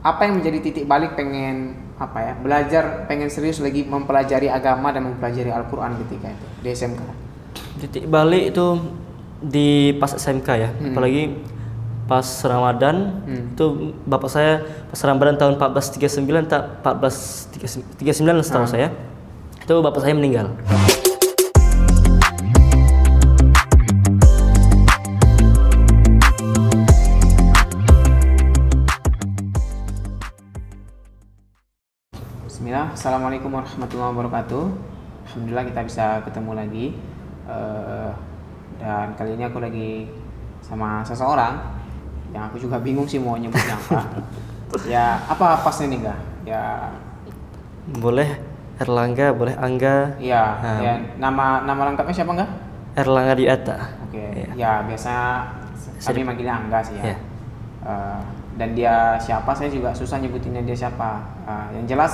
apa yang menjadi titik balik pengen apa ya belajar, pengen serius lagi mempelajari agama dan mempelajari Al-Quran ketika itu di SMK? Titik balik itu di pas SMK ya, apalagi pas Ramadan. Itu bapak saya pas Ramadan tahun 1439 setahu saya, itu bapak saya meninggal. Bismillah, Assalamualaikum warahmatullahi wabarakatuh. Alhamdulillah kita bisa ketemu lagi. Dan kali ini aku lagi sama seseorang yang aku juga bingung sih mau nyebutnya apa. Ya apa pasnya nih enggak? Ya Boleh Erlangga, boleh Angga. iya, ya nama lengkapnya siapa enggak? Erlangga Dwiata. Oke. Ya. Ya biasa kami manggilnya Angga sih ya. Ya. Dan dia siapa saya juga susah nyebutinnya dia siapa. Yang jelas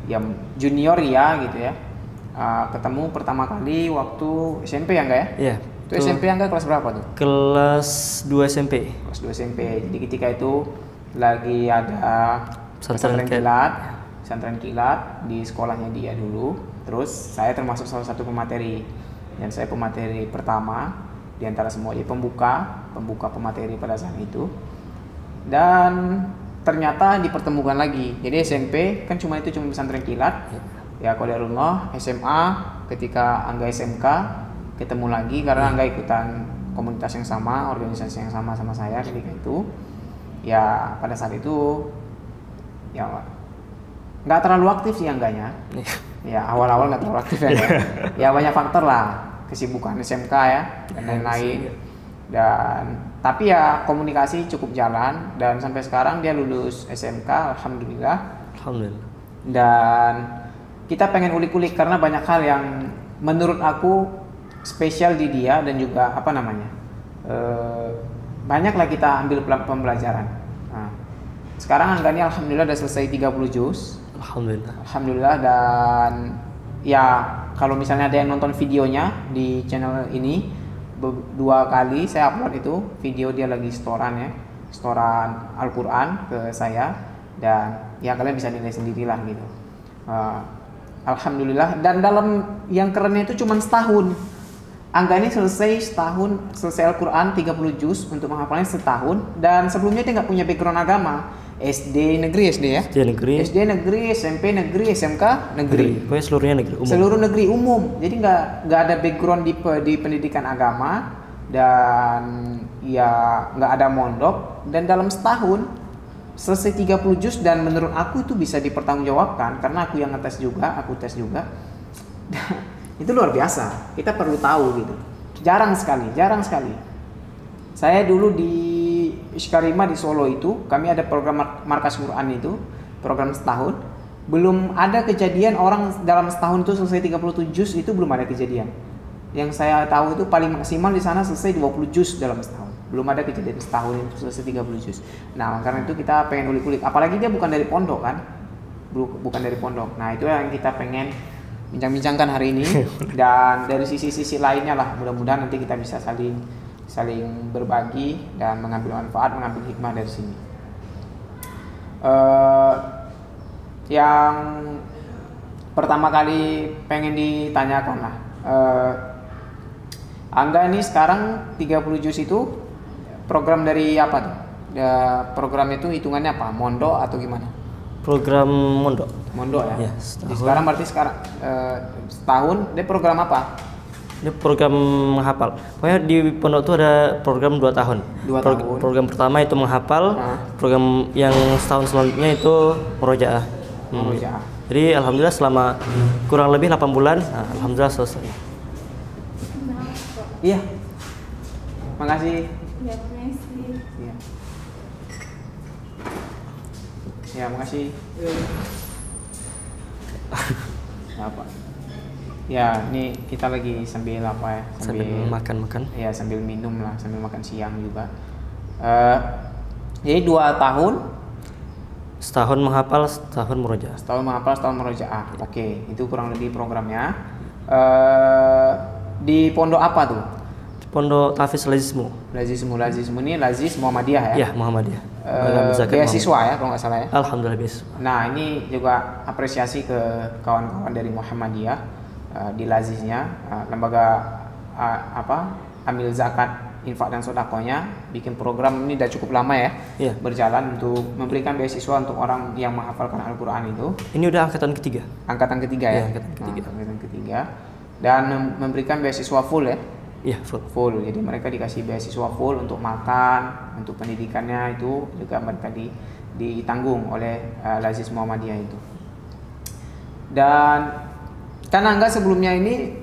ya junior ya gitu ya. Ketemu pertama kali waktu SMP ya enggak ya? Iya. Itu SMP enggak kelas berapa tuh? Kelas 2 SMP. Kelas 2 SMP. Jadi ketika itu lagi ada pesantren kilat di sekolahnya dia dulu. Terus saya termasuk salah satu pemateri. Dan saya pemateri pertama di antara semua, ya pembuka pemateri pada saat itu. Dan ternyata dipertemukan lagi. Jadi SMP kan cuma pesantren kilat. Ya qadarullah, SMA ketika Angga SMK ketemu lagi karena Angga ikutan komunitas yang sama, organisasi yang sama saya ketika itu. Ya pada saat itu ya nggak terlalu aktif sih Angganya. Ya awal-awal nggak terlalu aktif ya. Ya banyak faktor lah, kesibukan SMK ya dan lain-lain. Dan tapi ya komunikasi cukup jalan dan sampai sekarang dia lulus SMK, alhamdulillah. Dan kita pengen ulik-ulik karena banyak hal yang menurut aku spesial di dia dan juga banyaklah kita ambil pembelajaran. Nah, sekarang Angga ini alhamdulillah udah selesai 30 juz. Alhamdulillah. Dan ya kalau misalnya ada yang nonton videonya di channel ini, 2 kali saya upload itu video dia lagi setoran Al-Quran ke saya, dan ya kalian bisa nilai sendirilah gitu. Alhamdulillah. Dan dalam yang kerennya itu cuma setahun. Angga ini selesai Al-Quran 30 juz untuk menghafalnya setahun. Dan sebelumnya dia nggak punya background agama. SD negeri, SMP negeri, SMK negeri. Pokoknya seluruhnya negeri umum. Seluruh negeri umum. Jadi nggak ada background di pendidikan agama, dan ya nggak ada mondok. Dan dalam setahun selesai 30 juz, dan menurut aku itu bisa dipertanggungjawabkan karena aku yang aku tes juga. Itu luar biasa. Kita perlu tahu gitu. Jarang sekali. Saya dulu di Ishkarima di Solo itu, kami ada program Markas Quran itu, program setahun. Belum ada kejadian orang dalam setahun itu selesai 37 juz, itu belum ada kejadian. Yang saya tahu itu paling maksimal di sana selesai 20 juz dalam setahun. Belum ada kejadian setahun itu selesai 30 juz. Nah, karena itu kita pengen ulik-ulik. Apalagi dia bukan dari pondok kan? Bukan dari pondok. Nah, itu yang kita pengen bincang-bincangkan hari ini. Dan dari sisi-sisi lainnya lah, mudah-mudahan nanti kita bisa saling berbagi dan mengambil manfaat, mengambil hikmah dari sini. Yang pertama kali pengen ditanyakan lah, Angga ini sekarang 30 juz itu program dari apa tuh? Program itu hitungannya apa? Mondok atau gimana? Program mondok ya? Ya, Sekarang berarti setahun dia program apa? Ini program menghafal. Pokoknya di pondok itu ada program 2 tahun. Program pertama itu menghafal. Program yang setahun selanjutnya itu murojaah. Jadi alhamdulillah selama kurang lebih 8 bulan, alhamdulillah selesai. Iya. Makasih. Ya, makasih. Apa? Ya, ini kita lagi sambil apa ya? Sambil makan. Ya, sambil minum lah, sambil makan siang juga. Jadi 2 tahun. Setahun menghafal, setahun murojaah. Setahun murojaah. Oke, itu kurang lebih programnya. Di pondok apa tuh? Pondok Tahfiz Lazismu. Lazismu ini Lazis Muhammadiyah ya? Iya, Muhammadiyah. Beasiswa ya kalau nggak salah ya? Alhamdulillah beasiswa. Nah ini juga apresiasi ke kawan-kawan dari Muhammadiyah di Lazisnya, lembaga amil zakat, infak dan sodakonya bikin program ini udah cukup lama ya, berjalan untuk memberikan beasiswa untuk orang yang menghafalkan Al-Quran itu. Ini udah angkatan ketiga. Angkatan ketiga ya? Angkatan ketiga. Dan memberikan beasiswa full ya? Iya, full. Jadi mereka dikasih beasiswa full untuk makan, untuk pendidikannya itu juga mereka ditanggung oleh Lazis Muhammadiyah itu. Dan kan Angga sebelumnya ini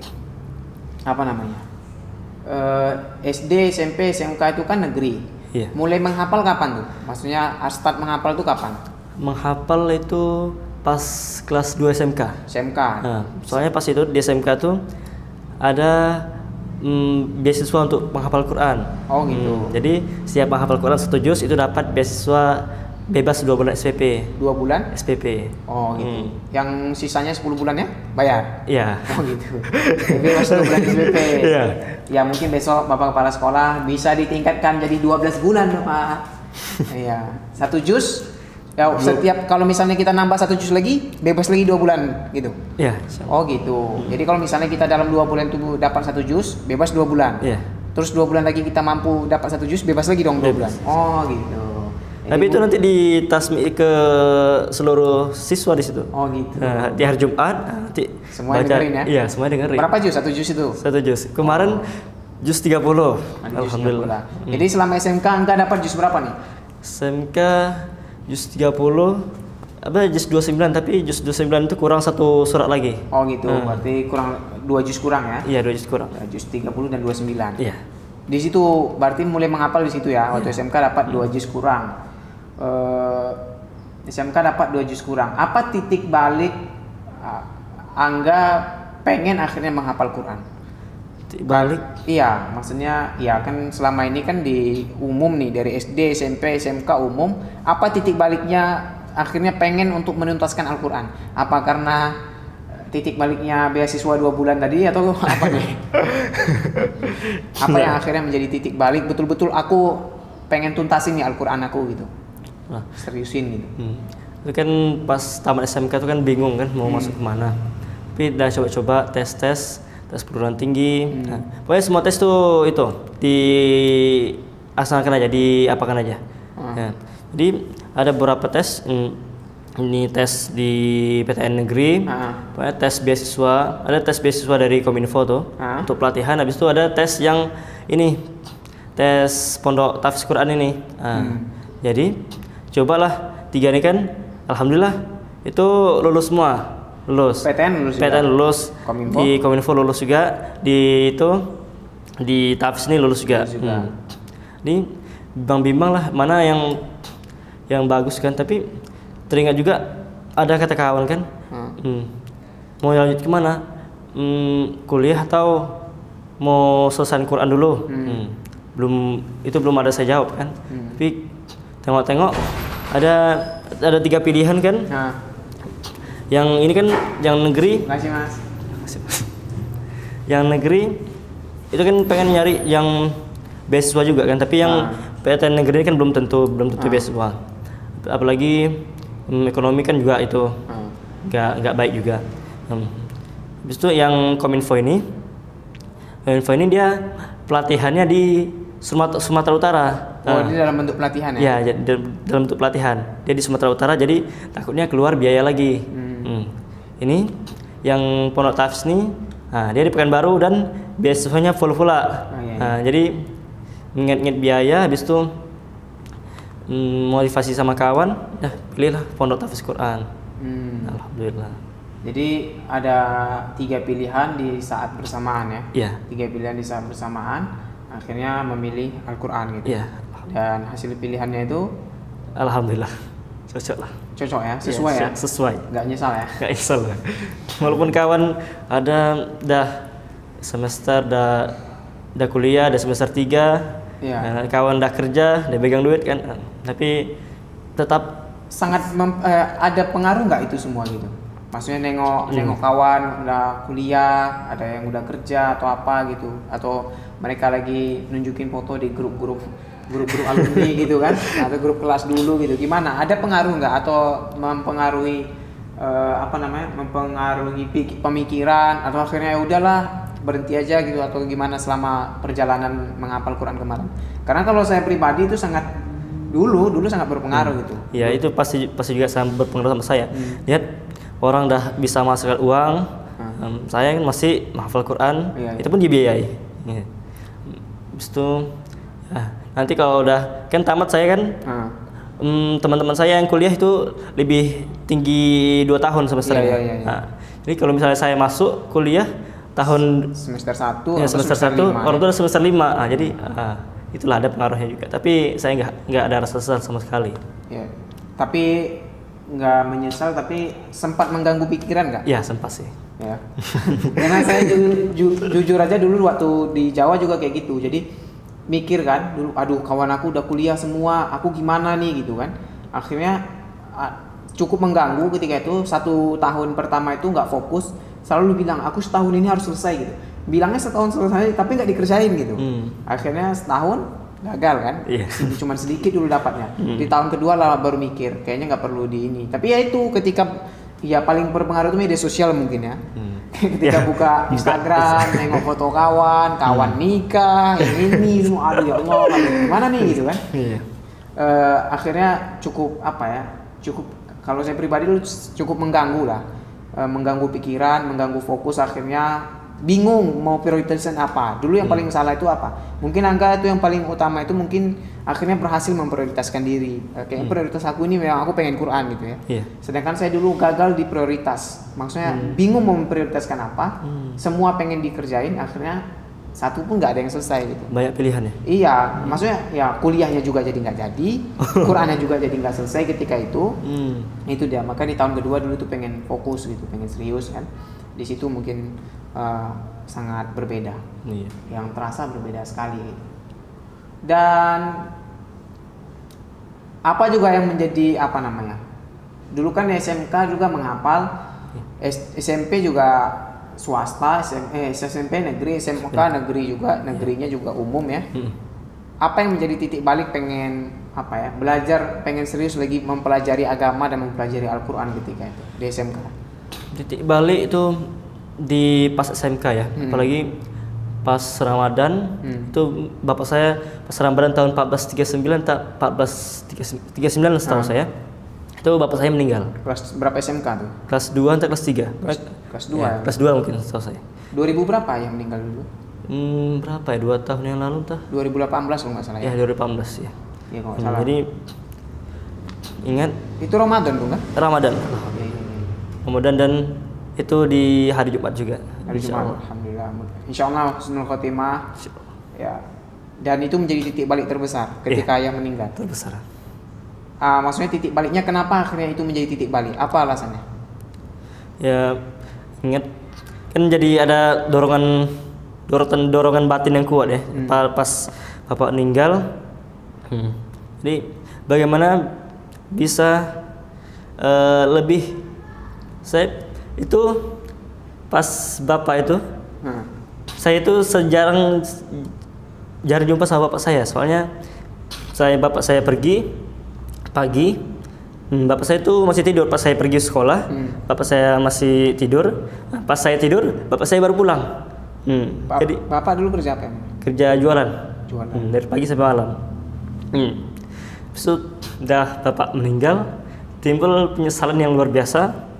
SD, SMP, SMK itu kan negeri. Iya. Mulai menghafal kapan tuh? Maksudnya start menghafal itu kapan? Menghafal itu pas kelas 2 SMK. SMK. Nah, soalnya pas itu di SMK tuh ada beasiswa untuk menghafal Quran. Oh gitu. Jadi setiap menghafal Quran 1 juz itu dapat beasiswa bebas 2 bulan SPP. 2 bulan? SPP. Oh gitu. Yang sisanya 10 bulannya bayar? Iya. Oh gitu. Bebas 2 bulan SPP. Iya. Ya mungkin besok Bapak Kepala Sekolah bisa ditingkatkan jadi 12 bulan Bapak. Iya. 1 juz. Ya, setiap kalau misalnya kita nambah 1 juz lagi, bebas lagi 2 bulan gitu. Iya. Oh gitu. Jadi kalau misalnya kita dalam 2 bulan itu dapat 1 juz, bebas 2 bulan. Iya. Terus 2 bulan lagi kita mampu dapat 1 juz, bebas lagi dong 2 bulan. Oh gitu. Tapi itu nanti ditasmi ke seluruh siswa di situ. Oh gitu. Nah, di hari Jumat nanti semua dengerin ya? Iya, semua dengerin. Berapa juz 1 juz itu? 1 juz. Kemarin juz 30. Alhamdulillah. Jadi selama SMK Angga dapat juz berapa nih? SMK juz 30 juz 29, tapi juz 29 itu kurang 1 surat lagi. Oh gitu. Berarti kurang 2 juz kurang ya? Iya, 2 juz kurang. Juz 30 dan 29. Iya. Di situ berarti mulai menghafal di situ ya. Waktu SMK dapat 2 juz kurang. SMK dapat 2 juz kurang. Apa titik balik Angga pengen akhirnya menghafal Quran? Titik balik? Iya, maksudnya ya kan selama ini kan di umum nih dari SD, SMP, SMK umum. Apa titik baliknya akhirnya pengen untuk menuntaskan Al-Quran? Apa karena titik baliknya beasiswa 2 bulan tadi atau apa nih? Apa yang akhirnya menjadi titik balik betul-betul aku pengen tuntasin nih Al-Quran aku gitu? Seriusin gitu. Itu kan pas tamat SMK itu kan bingung kan mau masuk kemana. Tapi udah coba-coba tes perguruan tinggi. Nah, pokoknya semua tes tuh itu dilaksanakan aja, diapakan aja. Ya. Jadi ada beberapa tes. Ini tes di PTN negeri, pokoknya tes beasiswa, ada tes beasiswa dari Kominfo tuh untuk pelatihan. Habis itu ada tes yang ini, tes Pondok Tahfiz Quran ini. Jadi cobalah 3 ini kan, alhamdulillah itu lulus semua, PTN lulus, di Kominfo lulus juga, di Tahfiz ini lulus juga. Jadi bimbang lah mana yang bagus kan, tapi teringat juga ada kata kawan kan, mau lanjut kemana, kuliah atau mau selesai Quran dulu. Belum ada saya jawab kan. Tapi tengok ada 3 pilihan kan. Yang ini kan yang negeri. Makasih Mas. Yang negeri itu kan pengen nyari yang beasiswa juga kan, tapi yang PTN negeri kan belum tentu beasiswa. Apalagi ekonomi kan juga itu nggak baik juga. Habis itu yang Kominfo ini dia pelatihannya di Sumatera Utara. Ini dalam bentuk pelatihan ya? Ya, dalam bentuk pelatihan. Dia di Sumatera Utara, jadi takutnya keluar biaya lagi. Ini yang Pondok Tahfiz nih, dia di Pekanbaru dan beasiswanya full pula. Jadi ingat-ingat biaya, habis itu motivasi sama kawan, pilihlah Pondok Tahfiz Quran. Alhamdulillah. Jadi ada 3 pilihan di saat bersamaan ya? Iya. 3 pilihan di saat bersamaan, akhirnya memilih Al-Quran gitu. Iya. Dan hasil pilihannya itu? Alhamdulillah, cocok lah. Cocok ya? Sesuai ya? Sesuai. Gak nyesal ya? Gak nyesal lah. Walaupun kawan ada semester dah kuliah, dah semester 3, kawan dah kerja, dah pegang duit kan, tapi tetap sangat ada pengaruh nggak itu semua gitu? Maksudnya nengok kawan udah kuliah, ada yang udah kerja atau apa gitu, atau mereka lagi nunjukin foto di grup-grup alumni gitu kan, atau grup kelas dulu gitu. Gimana? Ada pengaruh nggak atau mempengaruhi mempengaruhi pemikiran, atau akhirnya ya udahlah berhenti aja gitu, atau gimana selama perjalanan menghafal Quran kemarin? Karena kalau saya pribadi itu sangat dulu sangat berpengaruh gitu. Ya itu pasti juga sangat berpengaruh sama saya. Lihat orang dah bisa menghasilkan uang, saya kan masih menghafal Quran, itu pun dibiayai. Habis itu, nanti kalau udah kan tamat saya kan, teman-teman saya yang kuliah itu lebih tinggi 2 tahun semesternya. Jadi kalau misalnya saya masuk kuliah tahun semester 1, semester 1, orang tua semester 5, jadi itulah ada pengaruhnya juga. Tapi saya nggak ada rasa sesal sama sekali. Ya. Tapi nggak menyesal, tapi sempat mengganggu pikiran nggak? Ya sempat sih. Ya. Karena saya jujur aja dulu waktu di Jawa juga kayak gitu. Jadi mikir kan dulu, aduh kawan aku udah kuliah semua, aku gimana nih gitu kan. Akhirnya cukup mengganggu ketika itu. 1 tahun pertama itu nggak fokus, selalu bilang aku setahun ini harus selesai gitu. Bilangnya setahun selesai tapi nggak dikerjain gitu. Akhirnya setahun gagal kan, cuma sedikit dulu dapatnya. Di tahun kedua lah baru mikir kayaknya nggak perlu di ini. Tapi ya itu ketika ya paling berpengaruh itu media sosial mungkin ya. Ketika buka Instagram, nengok foto kawan nikah, yang ini semua, aduh ya Allah, gimana nih gitu kan. Akhirnya cukup kalau saya pribadi dulu cukup mengganggu lah, mengganggu pikiran, mengganggu fokus. Akhirnya bingung mau prioritaskan apa. Dulu yang paling salah itu apa? Mungkin Angga itu yang paling utama itu mungkin akhirnya berhasil memprioritaskan diri. Kayaknya prioritas aku ini memang aku pengen Quran gitu ya. Sedangkan saya dulu gagal di prioritas. Maksudnya bingung mau memprioritaskan apa. Semua pengen dikerjain, akhirnya satu pun nggak ada yang selesai gitu. Banyak pilihan ya? Iya, maksudnya ya kuliahnya juga jadi nggak jadi, Qurannya juga jadi nggak selesai ketika itu. Itu dia. Maka di tahun kedua dulu tuh pengen fokus gitu, pengen serius kan. Di situ mungkin sangat berbeda, yang terasa berbeda sekali. Dan apa juga yang menjadi dulu kan SMK juga menghafal, SMP juga swasta, SMP negeri, SMK negeri juga, negerinya juga umum ya. Apa yang menjadi titik balik pengen belajar, pengen serius lagi mempelajari agama dan mempelajari Al-Quran ketika itu di SMK? Titik balik itu di pas SMK ya, apalagi pas Ramadan. Itu bapak saya pas Ramadan tahun 1439 setahu saya, itu bapak saya meninggal. Kelas berapa SMK tuh? Kelas 2 atau kelas 3? Kelas 2 ya? Kelas 2 mungkin setahu saya. 2000 berapa yang meninggal dulu? Berapa ya, 2 tahun yang lalu tah? 2018 kalau nggak salah ya? 2018 ya. Iya kalau nggak salah. Jadi ingat itu Ramadan tuh kan? Ramadan. Ramadan, dan itu di hari Jumat juga. Hari Jumat, alhamdulillah. Insyaallah husnul khotimah. Ya. Dan itu menjadi titik balik terbesar ketika yang meninggal. Terbesar. Maksudnya titik baliknya kenapa akhirnya itu menjadi titik balik? Apa alasannya? Ya ingat kan jadi ada dorongan batin yang kuat ya. Pas bapak meninggal. Jadi bagaimana bisa lebih, saya itu pas bapak itu saya itu jarang jumpa sama bapak saya. Soalnya bapak saya pergi pagi, bapak saya itu masih tidur pas saya pergi sekolah. Bapak saya masih tidur, pas saya tidur bapak saya baru pulang. Jadi bapak dulu kerja apa? Kerja jualan. Dari pagi sampai malam. So, udah bapak meninggal, timbul penyesalan yang luar biasa.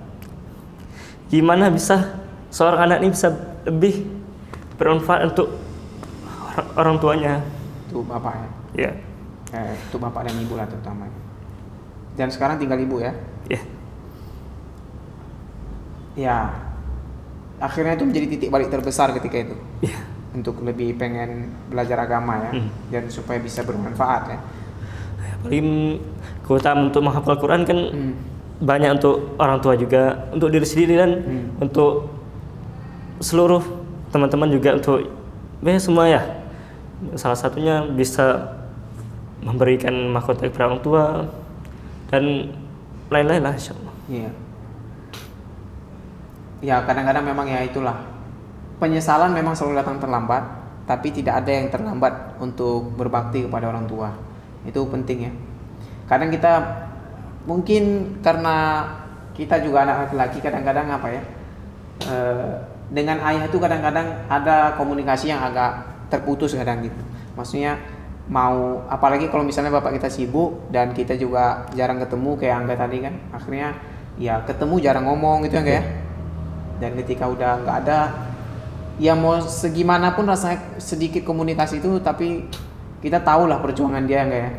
Gimana bisa seorang anak ini bisa lebih bermanfaat untuk orang tuanya? Itu bapak ya? Iya. Itu bapak dan ibu lah terutama. Dan sekarang tinggal ibu ya? Iya. Ya. Akhirnya itu menjadi titik balik terbesar ketika itu. Iya. Untuk lebih pengen belajar agama ya, dan supaya bisa bermanfaat ya. Paling keutamaan untuk menghafal Quran kan banyak untuk orang tua juga, untuk diri sendiri dan untuk seluruh teman-teman juga, untuk semua ya. Salah satunya bisa memberikan mahkota kepada orang tua dan lain-lain lah, insyaallah. Iya. ya kadang-kadang memang ya itulah, penyesalan memang selalu datang terlambat, tapi tidak ada yang terlambat untuk berbakti kepada orang tua. Itu penting ya. Kadang kita mungkin karena kita juga anak laki-laki, kadang-kadang apa ya, dengan ayah itu kadang-kadang ada komunikasi yang agak terputus kadang gitu. Maksudnya mau, apalagi kalau misalnya bapak kita sibuk dan kita juga jarang ketemu kayak Angga tadi kan, akhirnya ya ketemu jarang ngomong gitu ya. Dan ketika udah nggak ada, ya mau segimanapun rasanya sedikit komunikasi itu, tapi kita tahulah perjuangan dia enggak ya,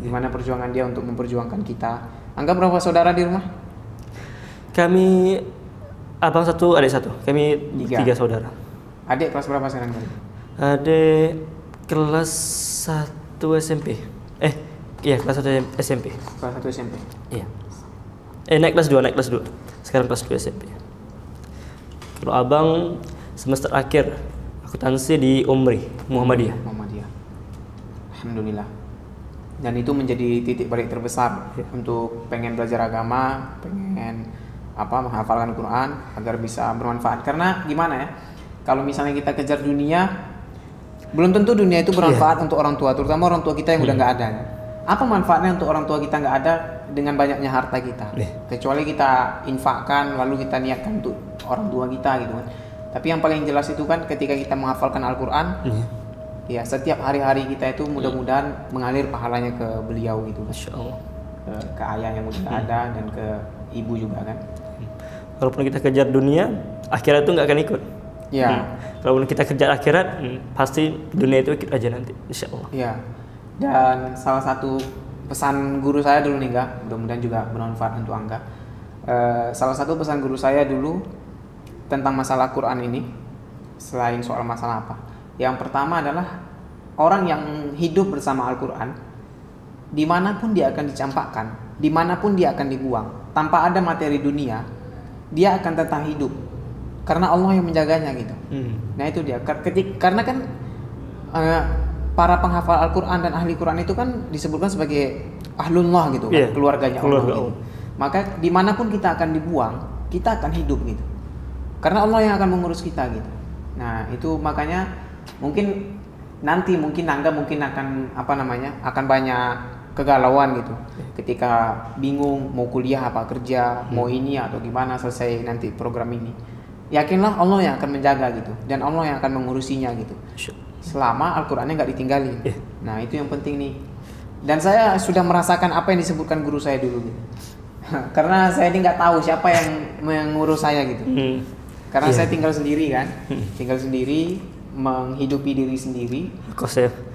gimana perjuangan dia untuk memperjuangkan kita. Angga berapa saudara di rumah? Kami abang 1, adik 1. Kami 3 saudara. Adik kelas berapa sekarang? Adik kelas 1 SMP. Iya kelas 1 SMP. Kelas 1 SMP. Iya. Naik kelas 2. Sekarang kelas 2 SMP. Kalau abang semester akhir akuntansi di Umri Muhammadiyah. Alhamdulillah. Dan itu menjadi titik balik terbesar untuk pengen belajar agama, pengen menghafalkan Quran agar bisa bermanfaat. Karena gimana ya? Kalau misalnya kita kejar dunia, belum tentu dunia itu bermanfaat untuk orang tua, terutama orang tua kita yang udah nggak ada. Apa manfaatnya untuk orang tua kita nggak ada dengan banyaknya harta kita? Kecuali kita infakkan lalu kita niatkan untuk orang tua kita gitu kan. Tapi yang paling jelas itu kan ketika kita menghafalkan Al-Quran, ya setiap hari-hari kita itu mudah-mudahan mengalir pahalanya ke beliau gitu. Masya Allah. Ke ayah yang udah ada dan ke ibu juga kan. Walaupun kita kejar dunia, akhirat itu nggak akan ikut. Ya. Walaupun kita kejar akhirat, pasti dunia itu ikut aja nanti, insya Allah. Ya. Dan salah satu pesan guru saya dulu nih Kak, mudah-mudahan juga bermanfaat untuk Angga. Salah satu pesan guru saya dulu tentang masalah Quran ini, selain soal masalah apa, yang pertama adalah orang yang hidup bersama Al-Quran, dimanapun dia akan dicampakkan, dimanapun dia akan dibuang, tanpa ada materi dunia, dia akan tetap hidup karena Allah yang menjaganya gitu. Nah itu dia, karena kan para penghafal Al-Quran dan ahli Quran itu kan disebutkan sebagai ahlullah gitu, kan? Keluarganya Allah gitu. Maka dimanapun kita akan dibuang, kita akan hidup gitu, karena Allah yang akan mengurus kita gitu. Nah itu makanya mungkin Angga mungkin akan akan banyak kegalauan gitu ketika bingung mau kuliah apa kerja, mau ini atau gimana selesai nanti program ini. Yakinlah Allah yang akan menjaga gitu, dan Allah yang akan mengurusinya gitu, selama Al-Qurannya nggak ditinggalin. Nah itu yang penting nih. Dan saya sudah merasakan apa yang disebutkan guru saya dulu gitu. Karena saya ini nggak tahu siapa yang mengurus saya gitu. Karena saya tinggal sendiri kan, tinggal sendiri, menghidupi diri sendiri,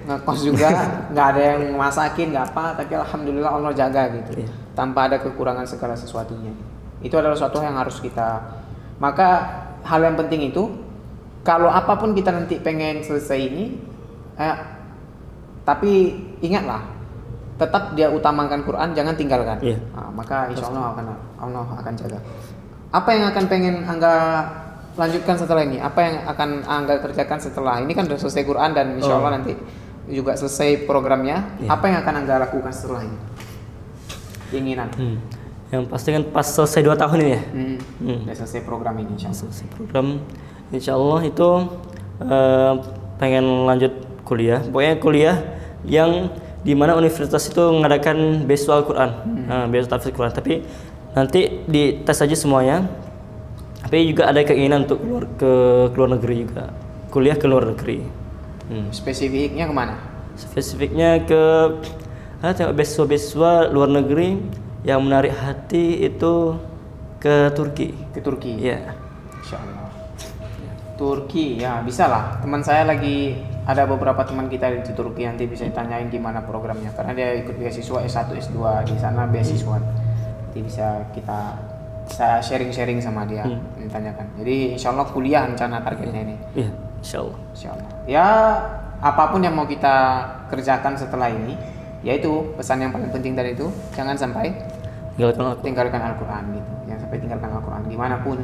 ngekos juga, nggak ada yang masakin, nggak apa, tapi alhamdulillah Allah jaga gitu, tanpa ada kekurangan segala sesuatunya. Itu adalah suatu yang harus kita. Maka hal yang penting itu, kalau apapun kita nanti pengen selesai ini, tapi ingatlah, tetap dia utamakan Quran, jangan tinggalkan. Maka insya Allah akan jaga. Apa yang akan pengen Angga lanjutkan setelah ini? Apa yang akan Angga kerjakan setelah ini? Kan udah selesai Quran dan insya Allah nanti juga selesai programnya. Apa yang akan Angga lakukan setelah ini? Keinginan. Yang pasti kan pas selesai 2 tahun ini ya. Udah selesai program ini insya Allah. Selesai program, insya Allah itu pengen lanjut kuliah. Pokoknya kuliah yang dimana universitas itu mengadakan beasiswa Al-Quran, beasiswa tafsir Quran. Tapi nanti dites aja semuanya. Tapi juga ada keinginan untuk keluar negeri juga, kuliah ke luar negeri. Spesifiknya kemana? Spesifiknya ke tengok beasiswa luar negeri yang menarik hati itu ke Turki. Ke Turki? Iya. Insya Allah. Turki ya bisa lah. Teman saya lagi ada beberapa teman kita di Turki, nanti bisa ditanyain gimana programnya. Karena dia ikut beasiswa S1, S2 di sana beasiswa. Nanti bisa saya sharing sama dia, ditanyakan. Jadi insya Allah kuliah rencana targetnya ini. Iya, insya Allah. Insya Allah. Ya apapun yang mau kita kerjakan setelah ini, yaitu pesan yang paling penting dari itu, jangan sampai tinggalkan Al-Quran gitu. Jangan sampai tinggalkan Al-Quran gimana pun.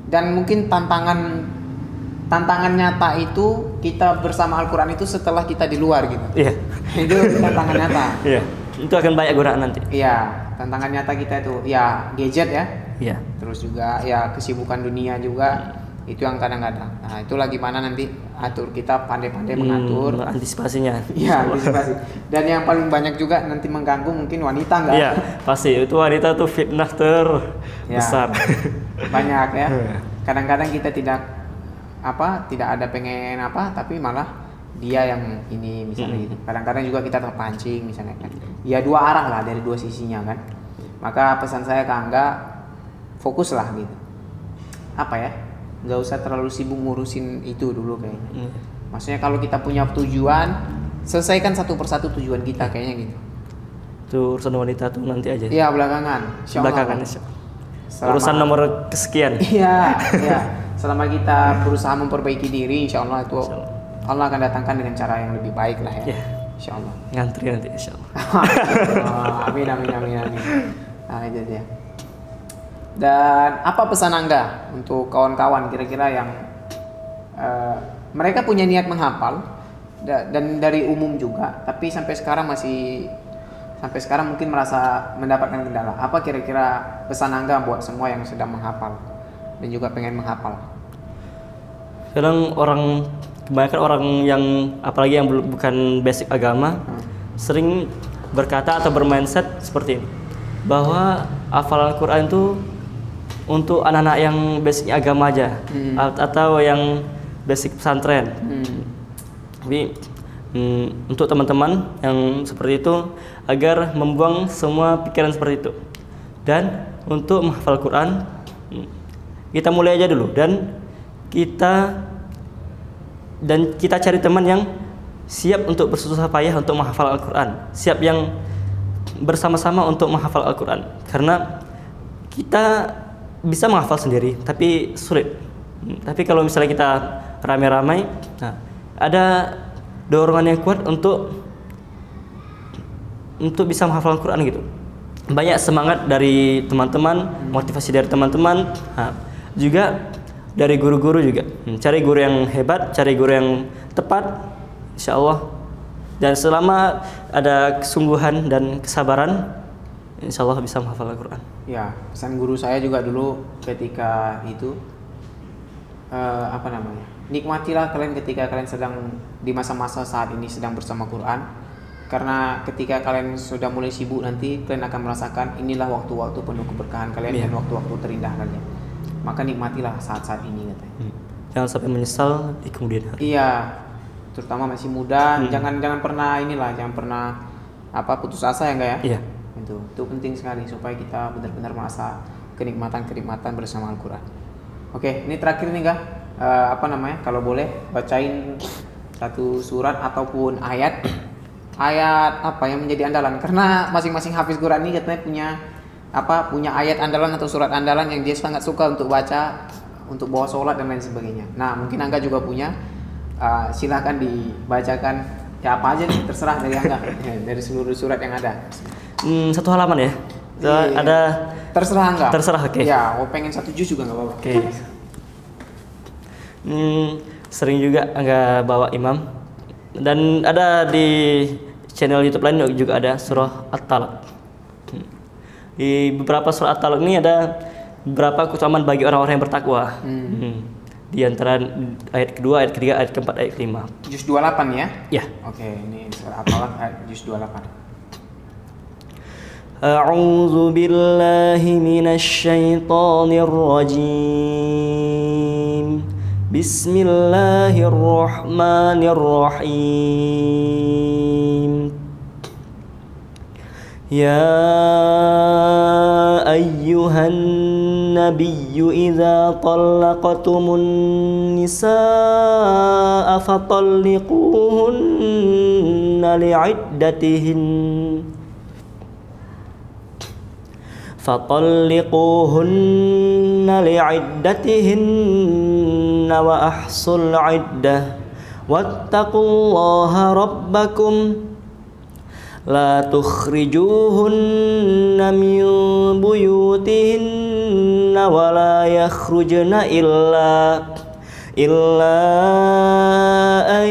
Dan mungkin tantangan nyata itu kita bersama Al-Quran itu setelah kita di luar gitu. Iya. Itu tantangan nyata. Iya. Itu akan banyak godaan nanti. Iya, tantangan nyata kita itu ya gadget ya. Iya. Terus juga ya kesibukan dunia juga itu yang kadang-kadang. Nah, itulah gimana nanti atur kita pandai-pandai mengatur antisipasinya. Iya, antisipasi. Dan yang paling banyak juga nanti mengganggu mungkin wanita enggak? Iya, pasti itu wanita tuh fitnah terbesar. Ya, banyak ya. Kadang-kadang kita tidak ada pengen tapi malah dia yang ini misalnya gitu. Kadang-kadang juga kita terpancing misalnya kan. Ya dua arah lah dari dua sisinya kan. Maka pesan saya ke Angga, fokuslah gitu. Apa ya? Nggak usah terlalu sibuk ngurusin itu dulu kayaknya. Maksudnya kalau kita punya tujuan, selesaikan satu persatu tujuan kita kayaknya gitu. Itu urusan wanita tuh nanti aja. Iya, belakangan. Belakangan. Urusan nomor kesekian. Iya. Selama kita berusaha memperbaiki diri, insya Allah itu Allah akan datangkan dengan cara yang lebih baik lah ya. Insya Allah. Ngantri nanti insya Allah. Amin. Nah itu dia. Dan apa pesan Angga untuk kawan-kawan kira-kira yang mereka punya niat menghafal dan dari umum juga, tapi sampai sekarang mungkin merasa mendapatkan kendala. Apa kira-kira pesan Angga buat semua yang sedang menghafal dan juga pengen menghafal? Kadang kebanyakan orang yang apalagi yang bukan basic agama sering berkata atau bermindset seperti ini, bahwa hafalan Quran itu untuk anak-anak yang basic agama aja atau yang basic pesantren. Tapi untuk teman-teman yang seperti itu agar membuang semua pikiran seperti itu. Dan untuk menghafal Quran kita mulai aja dulu dan kita cari teman yang siap untuk bersusah payah untuk menghafal Al-Quran, siap yang bersama-sama untuk menghafal Al-Quran. Karena kita bisa menghafal sendiri, tapi sulit. Tapi kalau misalnya kita ramai-ramai, ada dorongan yang kuat untuk bisa menghafal Al-Quran gitu. Banyak semangat dari teman-teman, motivasi dari teman-teman, juga dari guru-guru juga. Cari guru yang hebat, cari guru yang tepat, insya Allah. Dan selama ada kesungguhan dan kesabaran, insya Allah bisa menghafal Al-Quran. Ya, pesan guru saya juga dulu ketika itu nikmatilah kalian ketika kalian sedang di masa-masa saat ini sedang bersama Quran, karena ketika kalian sudah mulai sibuk nanti kalian akan merasakan inilah waktu-waktu penuh keberkahan kalian dan waktu-waktu terindah kalian. Maka nikmatilah saat-saat ini katanya. Jangan sampai menyesal di kemudian hari. Iya, terutama masih muda, jangan pernah putus asa ya enggak ya? Iya. Itu penting sekali supaya kita benar-benar merasa kenikmatan bersama Al-Quran. Oke, ini terakhir nih Kak. Kalau boleh bacain satu surat ataupun ayat yang menjadi andalan, karena masing-masing hafiz Quran ini katanya punya ayat andalan atau surat andalan yang dia sangat suka untuk baca untuk bawa sholat dan lain sebagainya. Nah, mungkin Angga juga punya, silahkan dibacakan ya apa aja nih, terserah dari Angga dari seluruh surat yang ada. Satu halaman ya? Ada terserah Angga. Terserah, oke. Ya, pengen satu juz juga nggak apa-apa. Oke. Sering juga Angga bawa imam, dan ada di channel YouTube lain juga ada surah At-Talaq. Di beberapa surah At-Talaq ini ada beberapa keutamaan bagi orang-orang yang bertakwa. Di antara ayat kedua, ayat ketiga, ayat keempat, ayat kelima. Juz 28 ya? Ya. Oke, ini surah At-Talaq ayat juz 28. A'udzu billahi minasy syaithanir rajim. Bismillahirrahmanirrahim. Ya ayyuhan nabiyyu idza talaqtumun nisaa fatalliquhunna li'iddatihinna wa ahsul 'iddah wattaqullaha rabbakum la tukhrijuhunna min buyutihinna wa la yakhrujna illa an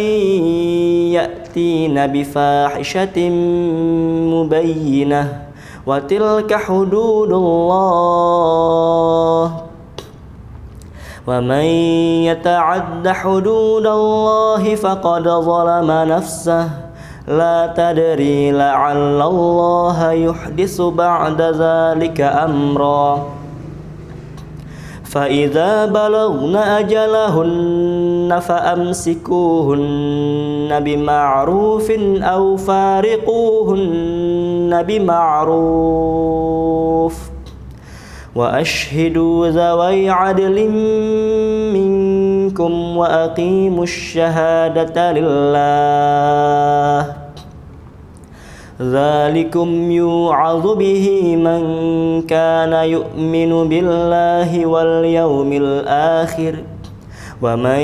ya'tina bifahishatin mubayyinah wa tilka hududullah wa man yata'adda hududallahi faqad zalama nafsah la tadri la'allallaha yuhdisu ba'da zalika amra fa idza balagna ajalahunna fa amsikuhunna bima'rufin aw fariquhunna bima'ruf wa ashhidu zawai 'adlin minkum wa aqimush syahadata lillah dzalikum yu'adzu bihi man kana yu'minu billahi wal yawmil akhir wa man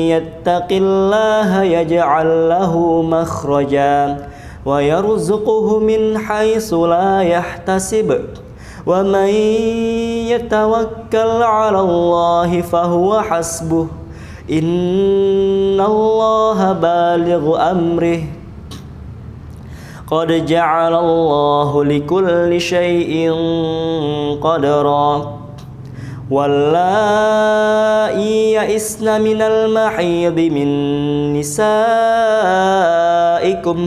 yattaqillaha yaj'al lahu makhraja wa yarzuquhu min haitsu la yahtasib wa man yatawakkal 'ala Allahi fahuwa hasbuh innallaha balighu amrih qad ja'alallahu likulli syai'in qadra wallai ya'isna minal mahidhi min nisaikum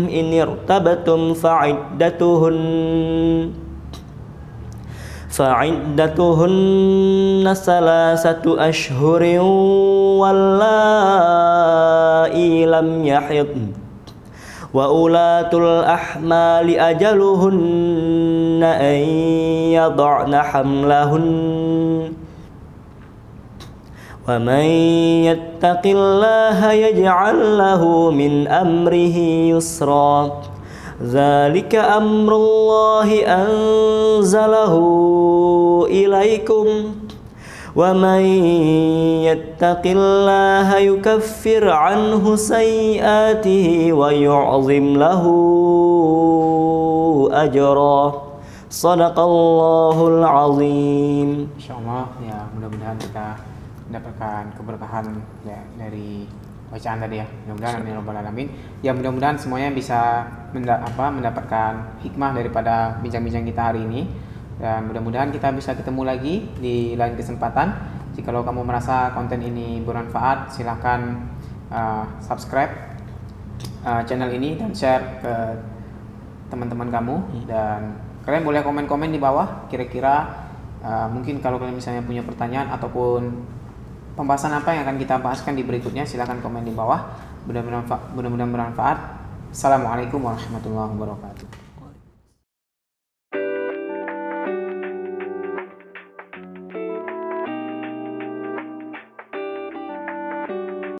in irtabtum fa'iddatuhunna salasatu ashhurin wallai lam yahid wa ulatul ahmali ajaluhunna an yad'na hamlahun wa man yattaqillaha yaj'al lahu min amrihi yusra dzalika amrullahi anzalahu ilaikum wa man yattaqillaha yukaffir anhu sayyi'atihi wa yu'zim lahu ajra sadaqallahul azim. Insyaallah ya, mudah-mudahan kita mendapatkan keberkahan ya, dari bacaan tadi ya, mudah-mudahan amin ya rabbal alamin. Ya mudah-mudahan semuanya bisa mendapatkan hikmah daripada bincang-bincang kita hari ini, dan mudah-mudahan kita bisa ketemu lagi di lain kesempatan. Jika kamu merasa konten ini bermanfaat, silahkan subscribe channel ini dan share ke teman-teman kamu, dan kalian boleh komen-komen di bawah kira-kira mungkin kalau kalian misalnya punya pertanyaan ataupun pembahasan apa yang akan kita bahaskan di berikutnya, silahkan komen di bawah. Mudah-mudahan bermanfaat. Assalamualaikum warahmatullahi wabarakatuh.